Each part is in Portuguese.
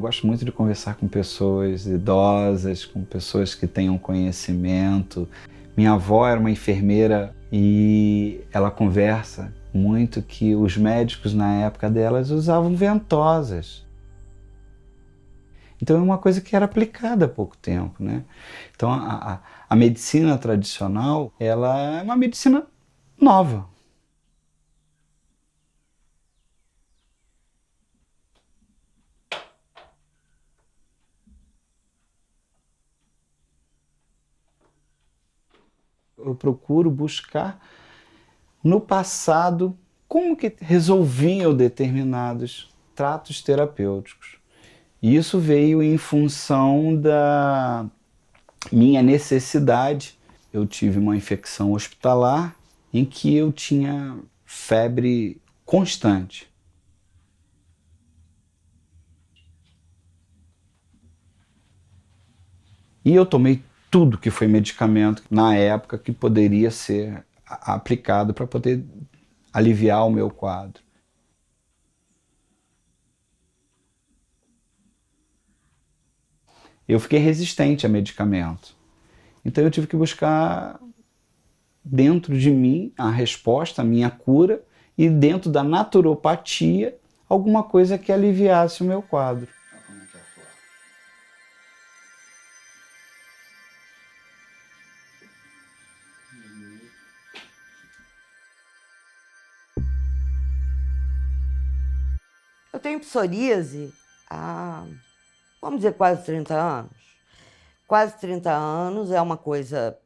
gosto muito de conversar com pessoas idosas, com pessoas que tenham conhecimento. Minha avó era uma enfermeira e ela conversa muito que os médicos na época delas usavam ventosas. Então é uma coisa que era aplicada há pouco tempo, né? Então a medicina tradicional, ela é uma medicina nova. Eu procuro buscar no passado como que resolviam determinados tratos terapêuticos. E isso veio em função da minha necessidade. Eu tive uma infecção hospitalar em que eu tinha febre constante. E eu tomei tudo que foi medicamento na época que poderia ser aplicado para poder aliviar o meu quadro. Eu fiquei resistente a medicamento. Então eu tive que buscar dentro de mim a resposta, a minha cura, e dentro da naturopatia, alguma coisa que aliviasse o meu quadro. Eu tenho psoríase há, vamos dizer, quase 30 anos. Quase 30 anos é uma coisa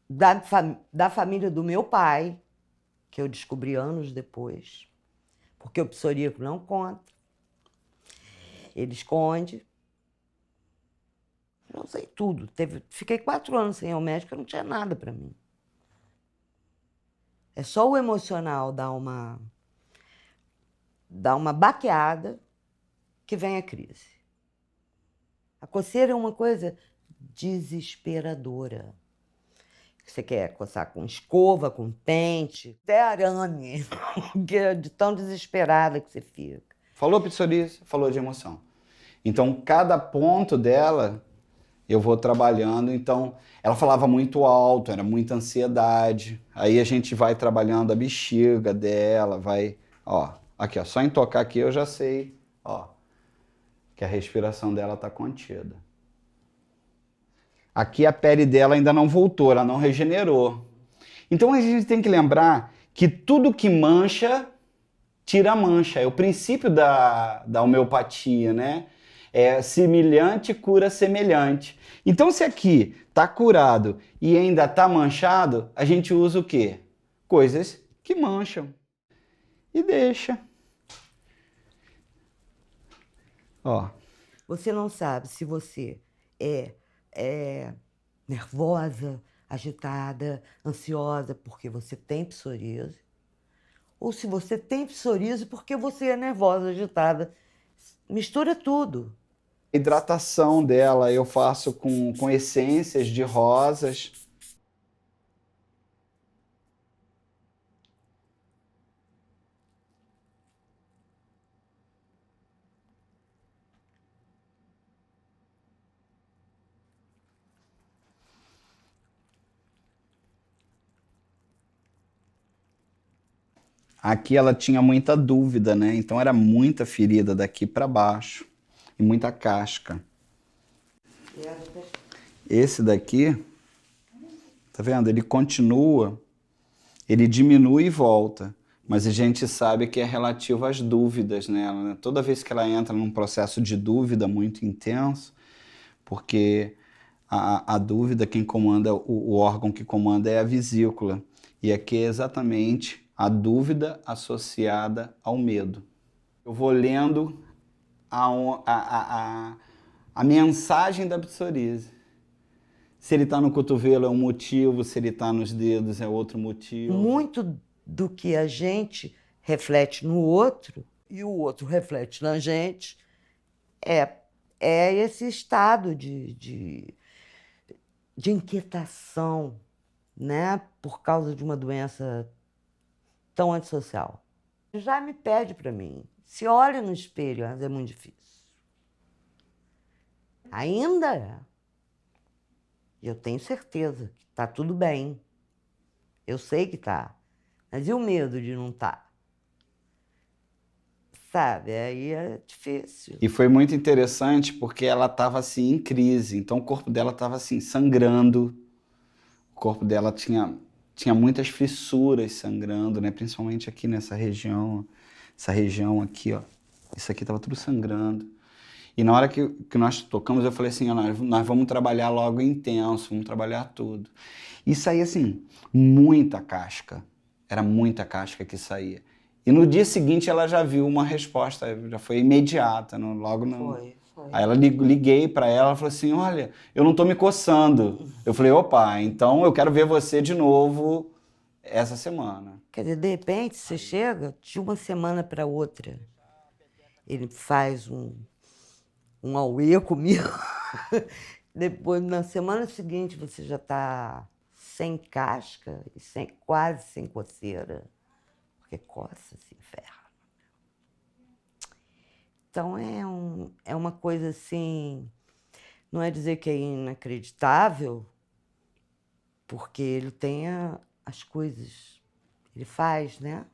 da família do meu pai, que eu descobri anos depois, porque o psoríaco não conta, ele esconde. Eu não sei tudo. Fiquei 4 anos sem ir ao médico, eu não tinha nada para mim. É só o emocional dar uma baqueada que vem a crise. A coceira é uma coisa desesperadora. Você quer coçar com escova, com pente, até arame, de tão desesperada que você fica. Falou psoríase, falou de emoção. Então, cada ponto dela eu vou trabalhando. Então, ela falava muito alto, era muita ansiedade. Aí a gente vai trabalhando a bexiga dela, vai, ó, aqui, ó, só em tocar aqui eu já sei, ó, que a respiração dela está contida. Aqui a pele dela ainda não voltou, ela não regenerou. Então a gente tem que lembrar que tudo que mancha, tira a mancha. É o princípio da homeopatia, né? É semelhante cura semelhante. Então se aqui está curado e ainda está manchado, a gente usa o quê? Coisas que mancham. E deixa. Ó. Você não sabe se você é nervosa, agitada, ansiosa porque você tem psoríase, ou se você tem psoríase porque você é nervosa, agitada. Mistura tudo. A hidratação dela eu faço com essências de rosas. Aqui ela tinha muita dúvida, né? Então era muita ferida daqui para baixo e muita casca. Esse daqui, tá vendo? Ele continua, ele diminui e volta, mas a gente sabe que é relativo às dúvidas nela, né? Toda vez que ela entra num processo de dúvida muito intenso, porque a dúvida, quem comanda, o órgão que comanda é a vesícula. E aqui é exatamente a dúvida associada ao medo. Eu vou lendo a mensagem da psoríase. Se ele está no cotovelo é um motivo, se ele está nos dedos é outro motivo. Muito do que a gente reflete no outro e o outro reflete na gente é esse estado de inquietação, né? Por causa de uma doença tão antissocial. Já me pede para mim, se olha no espelho, mas é muito difícil. Ainda é. E eu tenho certeza que tá tudo bem. Eu sei que tá. Mas e o medo de não tá? Sabe? Aí é difícil. E foi muito interessante porque ela estava assim em crise, então o corpo dela estava assim sangrando, o corpo dela tinha muitas fissuras sangrando, né? Principalmente aqui nessa região, essa região aqui, ó. Isso aqui estava tudo sangrando. E na hora que nós tocamos, eu falei assim, ó, nós vamos trabalhar logo intenso, vamos trabalhar tudo. E saía assim, muita casca. Era muita casca que saía. E no dia seguinte ela já viu uma resposta, já foi imediata, logo não. Foi. Aí liguei para ela, ela falou assim, olha, eu não tô me coçando. Eu falei, opa, então eu quero ver você de novo essa semana. Quer dizer, de repente, você chega de uma semana para outra. Ele faz um auê comigo. Depois, na semana seguinte, você já está sem casca e quase sem coceira. Porque coça se ferra. Então é uma coisa assim, não é dizer que é inacreditável, porque ele tem as coisas, ele faz, né?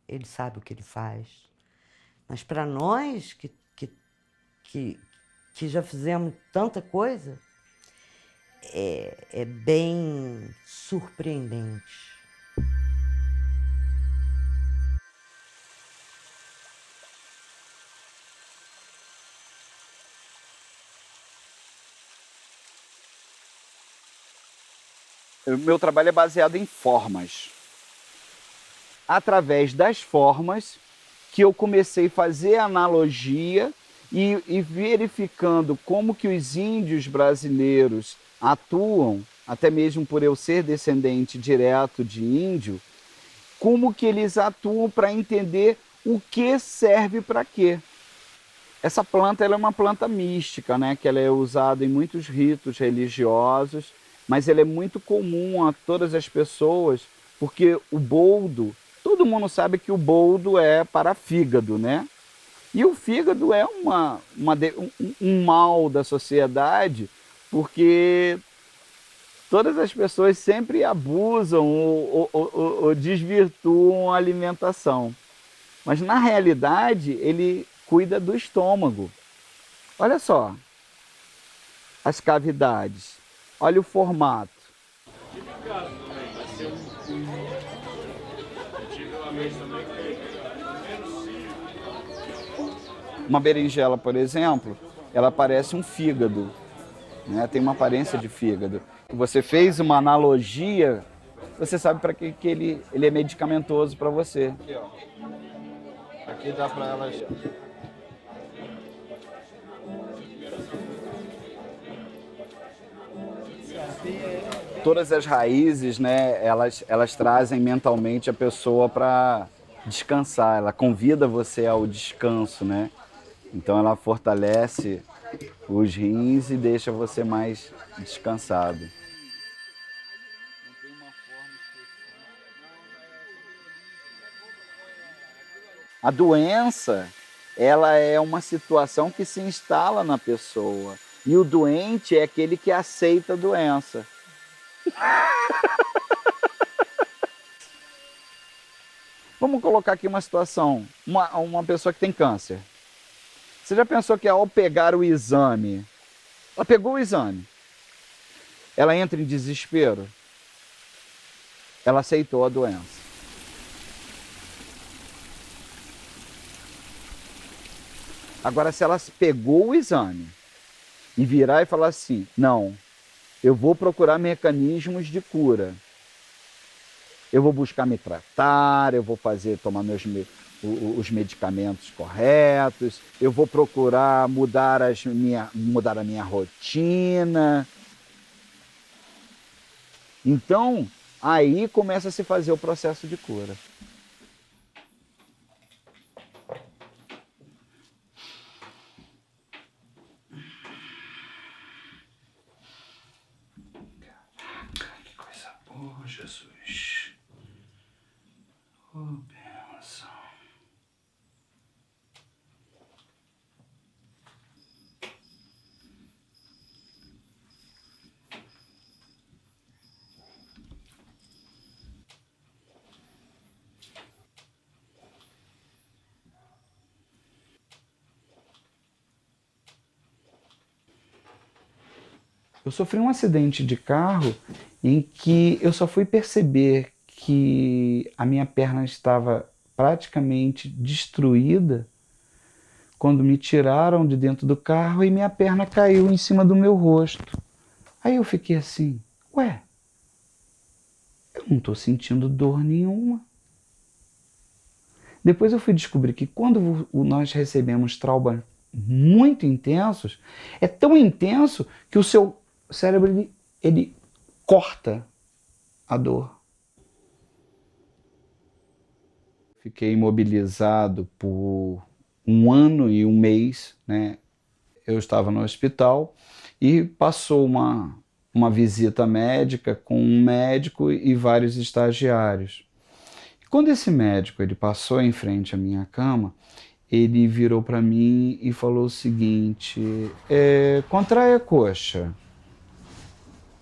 Ele sabe o que ele faz. Mas para nós que já fizemos tanta coisa, é bem surpreendente. O meu trabalho é baseado em formas. Através das formas que eu comecei a fazer analogia e verificando como que os índios brasileiros atuam, até mesmo por eu ser descendente direto de índio, como que eles atuam para entender o que serve para quê. Essa planta ela é uma planta mística, né? Que ela é usada em muitos ritos religiosos, mas ela é muito comum a todas as pessoas, porque o boldo, todo mundo sabe que o boldo é para fígado, né? E o fígado é um mal da sociedade, porque todas as pessoas sempre abusam ou desvirtuam a alimentação. Mas na realidade, ele cuida do estômago. Olha só as cavidades, olha o formato. Uma berinjela, por exemplo, ela parece um fígado, né? Tem uma aparência de fígado. Você fez uma analogia, você sabe para que ele é medicamentoso para você. Aqui, ó. Aqui dá para elas. Todas as raízes, né, elas trazem mentalmente a pessoa para descansar, ela convida você ao descanso, né? Então ela fortalece os rins e deixa você mais descansado. A doença, ela é uma situação que se instala na pessoa. E o doente é aquele que aceita a doença. Vamos colocar aqui uma situação, uma pessoa que tem câncer. Você já pensou que ao pegar o exame, ela pegou o exame, ela entra em desespero? Ela aceitou a doença. Agora, se ela pegou o exame e virar e falar assim, não, eu vou procurar mecanismos de cura. Eu vou buscar me tratar, eu vou tomar os medicamentos corretos, eu vou procurar mudar a minha rotina. Então, aí começa a se fazer o processo de cura. Que coisa boa, Jesus. Oh, benção. Eu sofri um acidente de carro em que eu só fui perceber que a minha perna estava praticamente destruída quando me tiraram de dentro do carro e minha perna caiu em cima do meu rosto. Aí eu fiquei assim, ué, eu não estou sentindo dor nenhuma. Depois eu fui descobrir que quando nós recebemos traumas muito intensos, é tão intenso que o seu cérebro ele corta a dor. Fiquei imobilizado por 1 ano e 1 mês, né? Eu estava no hospital e passou uma visita médica com um médico e vários estagiários. Quando esse médico ele passou em frente à minha cama, ele virou para mim e falou o seguinte: contrai a coxa,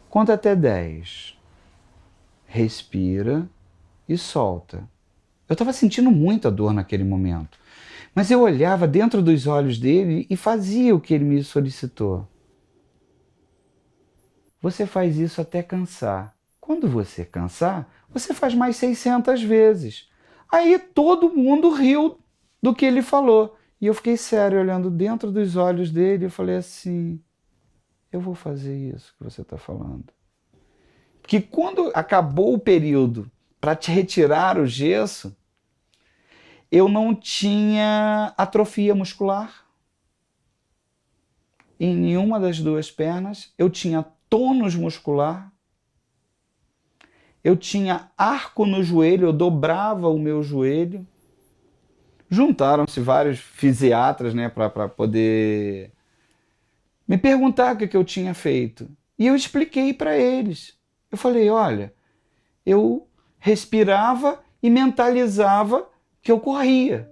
conta até 10, respira e solta. Eu estava sentindo muita dor naquele momento, mas eu olhava dentro dos olhos dele e fazia o que ele me solicitou. Você faz isso até cansar. Quando você cansar, você faz mais 600 vezes. Aí todo mundo riu do que ele falou. E eu fiquei sério, olhando dentro dos olhos dele, eu falei assim, eu vou fazer isso que você está falando. Porque quando acabou o período para te retirar o gesso, eu não tinha atrofia muscular em nenhuma das duas pernas, eu tinha tônus muscular, eu tinha arco no joelho, eu dobrava o meu joelho. Juntaram-se vários fisiatras, né, para poder me perguntar o que eu tinha feito. E eu expliquei para eles. Eu falei, olha, eu respirava e mentalizava que eu corria.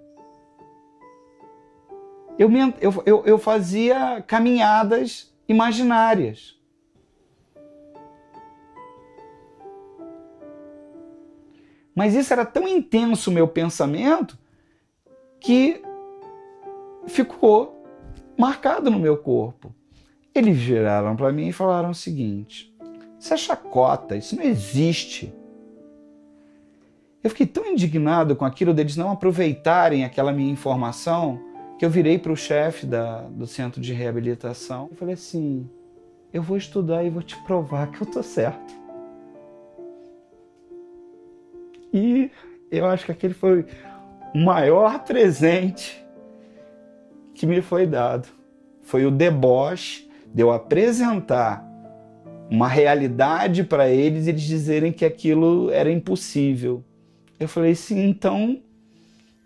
Eu fazia caminhadas imaginárias. Mas isso era tão intenso o meu pensamento que ficou marcado no meu corpo. Eles viraram para mim e falaram o seguinte: isso é chacota, isso não existe. Eu fiquei tão indignado com aquilo deles não aproveitarem aquela minha informação que eu virei para o chefe do centro de reabilitação e falei assim, eu vou estudar e vou te provar que eu tô certo. E eu acho que aquele foi o maior presente que me foi dado. Foi o deboche de eu apresentar uma realidade para eles e eles dizerem que aquilo era impossível. Eu falei, sim, então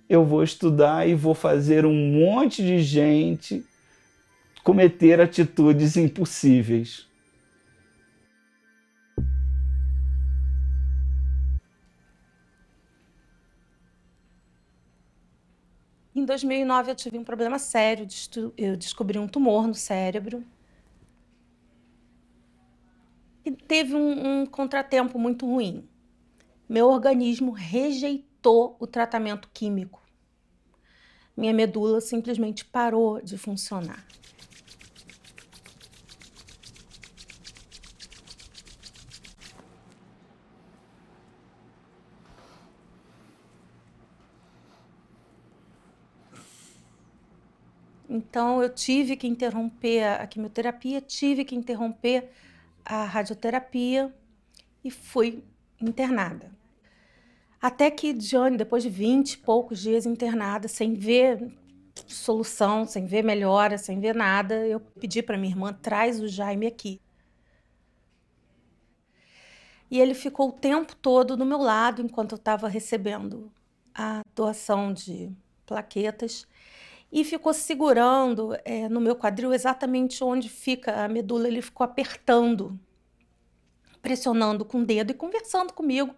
eu vou estudar e vou fazer um monte de gente cometer atitudes impossíveis. Em 2009 eu tive um problema sério, eu descobri um tumor no cérebro. E teve um contratempo muito ruim. Meu organismo rejeitou o tratamento químico. Minha medula simplesmente parou de funcionar. Então eu tive que interromper a quimioterapia, tive que interromper a radioterapia e fui internada. Até que, Diane, depois de 20 e poucos dias internada, sem ver solução, sem ver melhora, sem ver nada, eu pedi para minha irmã, traz o Jaime aqui. E ele ficou o tempo todo do meu lado enquanto eu estava recebendo a doação de plaquetas e ficou segurando no meu quadril exatamente onde fica a medula. Ele ficou apertando, pressionando com o dedo e conversando comigo.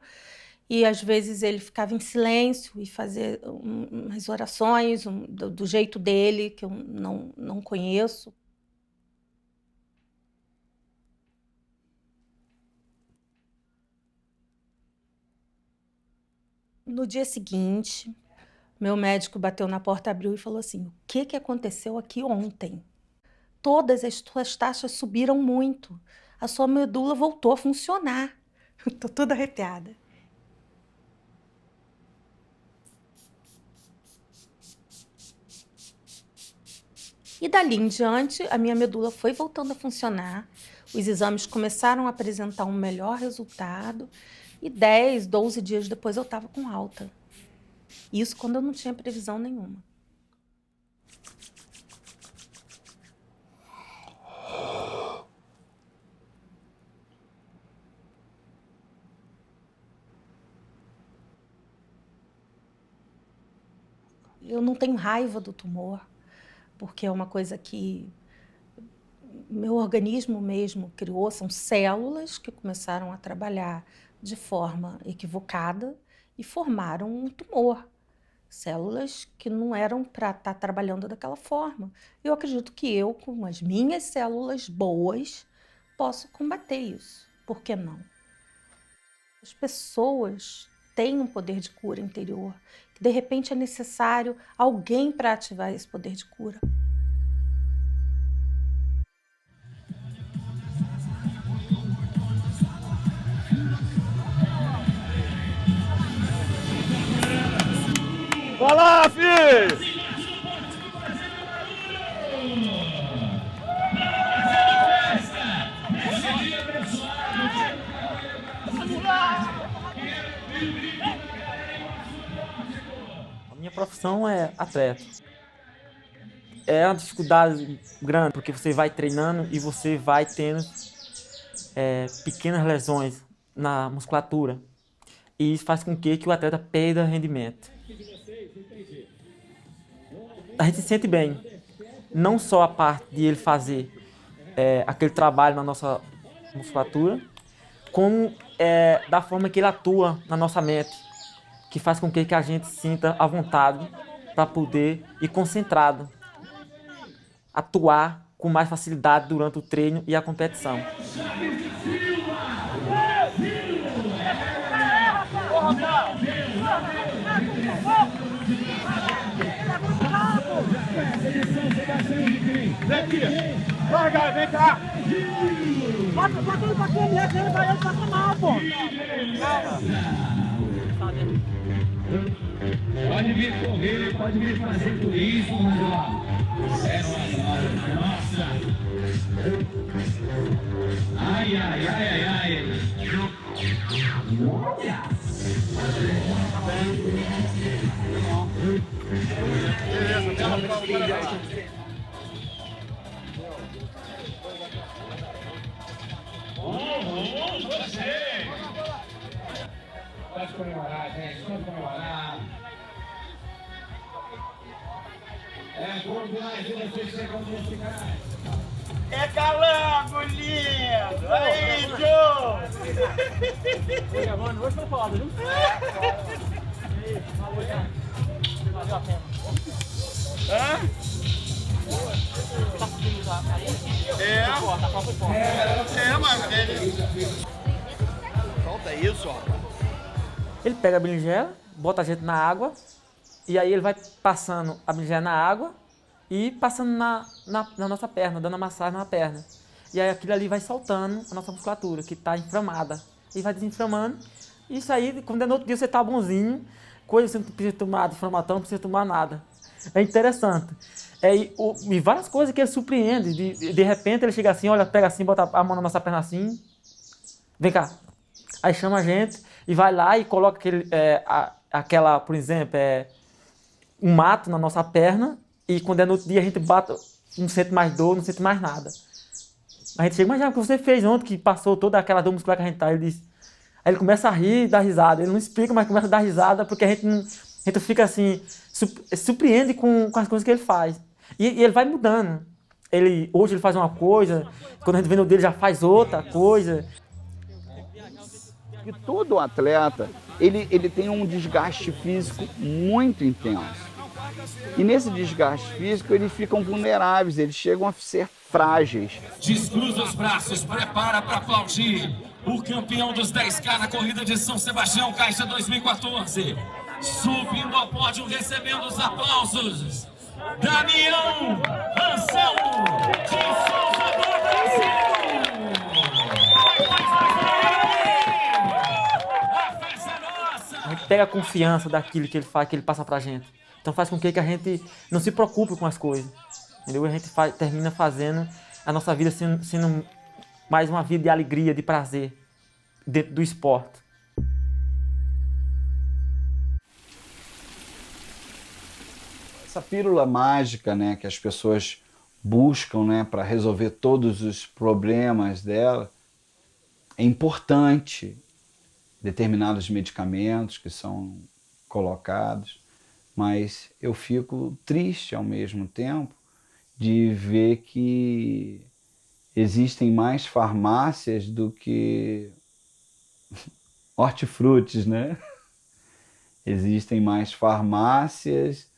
E às vezes ele ficava em silêncio e fazia umas orações do jeito dele, que eu não conheço. No dia seguinte, meu médico bateu na porta, abriu e falou assim, o que aconteceu aqui ontem? todas as suas taxas subiram muito. A sua medula voltou a funcionar. Estou toda arrepiada. E dali em diante, a minha medula foi voltando a funcionar, os exames começaram a apresentar um melhor resultado e 10, 12 dias depois eu estava com alta. Isso quando eu não tinha previsão nenhuma. Eu não tenho raiva do tumor, porque é uma coisa que meu organismo mesmo criou, são células que começaram a trabalhar de forma equivocada e formaram um tumor. Células que não eram para estar trabalhando daquela forma. Eu acredito que eu, com as minhas células boas, posso combater isso. Por que não? As pessoas têm um poder de cura interior, que de repente é necessário alguém para ativar esse poder de cura. Vai lá, filho! A minha profissão é atleta. É uma dificuldade grande, porque você vai treinando e você vai tendo pequenas lesões na musculatura. E isso faz com que o atleta perda rendimento. A gente se sente bem, não só a parte de ele fazer aquele trabalho na nossa musculatura, como da forma que ele atua na nossa mente, que faz com que a gente sinta a vontade para poder ir concentrado, atuar com mais facilidade durante o treino e a competição. Vem aqui! Larga, vem cá! Bota ele pra aqui, ele vai passar mal, pô! Pode vir correr, pode vir fazer turismo, mas ó, é nossa! Ai, ai, ai, ai, ai! Pode comemorar, gente, pode comemorar. Bom demais, vocês chegam nesse cara. É calango, lindo! Aí, Joe! Mano, hoje foi foda, viu? Valeu a pena. Hã? Mas ele... Solta isso, ó. Ele pega a berinjela, bota a gente na água, e aí ele vai passando a berinjela na água e passando na nossa perna, dando a massagem na perna. E aí aquilo ali vai soltando a nossa musculatura, que está inflamada. E vai desinflamando. Isso aí, quando é no outro dia você está bonzinho, coisa você não precisa tomar de inflamatório, não precisa tomar nada. É interessante. E várias coisas que ele surpreende. De repente ele chega assim, olha, pega assim, bota a mão na nossa perna assim. Vem cá. Aí chama a gente e vai lá e coloca aquela, por exemplo, um mato na nossa perna. E quando é no outro dia a gente bate, não sente mais dor, não sente mais nada. A gente chega, mas já o que você fez ontem, que passou toda aquela dor muscular que a gente tá, ele diz. Aí ele começa a rir e dá risada. Ele não explica, mas começa a dar risada, porque a gente fica assim, surpreende com as coisas que ele faz. E ele vai mudando. Hoje ele faz uma coisa, quando a gente vê no dele já faz outra coisa. E todo atleta, ele tem um desgaste físico muito intenso. E nesse desgaste físico, eles ficam vulneráveis, eles chegam a ser frágeis. Descruza os braços, prepara para aplaudir o campeão dos 10K na corrida de São Sebastião, Caixa 2014. Subindo ao pódio, recebendo os aplausos, Damião Anselmo de Souza do Brasil. A festa é nossa. A gente pega a confiança daquilo que ele faz, que ele passa pra gente. Então faz com que a gente não se preocupe com as coisas. Entendeu? A gente termina fazendo a nossa vida sendo mais uma vida de alegria, de prazer, dentro do esporte. Essa pílula mágica, né, que as pessoas buscam, né, para resolver todos os problemas dela, é importante. Determinados medicamentos que são colocados, mas eu fico triste ao mesmo tempo de ver que existem mais farmácias do que hortifrutis, né? Existem mais farmácias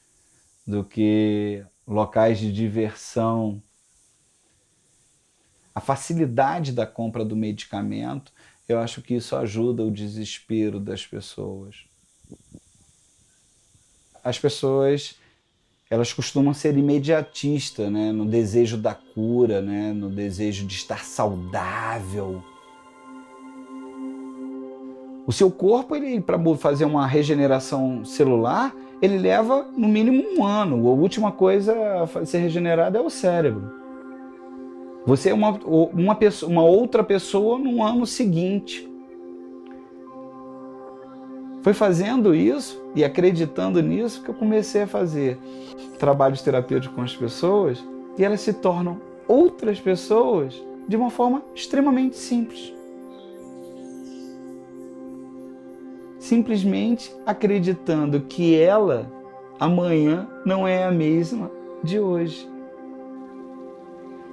do que locais de diversão. A facilidade da compra do medicamento, eu acho que isso ajuda o desespero das pessoas. As pessoas, elas costumam ser imediatistas, né? No desejo da cura, né? No desejo de estar saudável. O seu corpo, para fazer uma regeneração celular, ele leva no mínimo 1 ano. A última coisa a ser regenerada é o cérebro. Você é uma outra pessoa no ano seguinte. Foi fazendo isso e acreditando nisso que eu comecei a fazer trabalhos terapêuticos com as pessoas e elas se tornam outras pessoas de uma forma extremamente simples. Simplesmente acreditando que ela amanhã não é a mesma de hoje.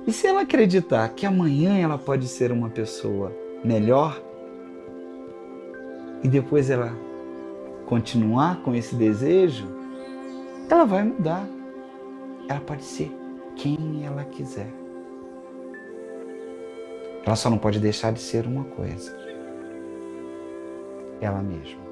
E se ela acreditar que amanhã ela pode ser uma pessoa melhor e depois ela continuar com esse desejo, ela vai mudar. Ela pode ser quem ela quiser. Ela só não pode deixar de ser uma coisa. Ela mesma.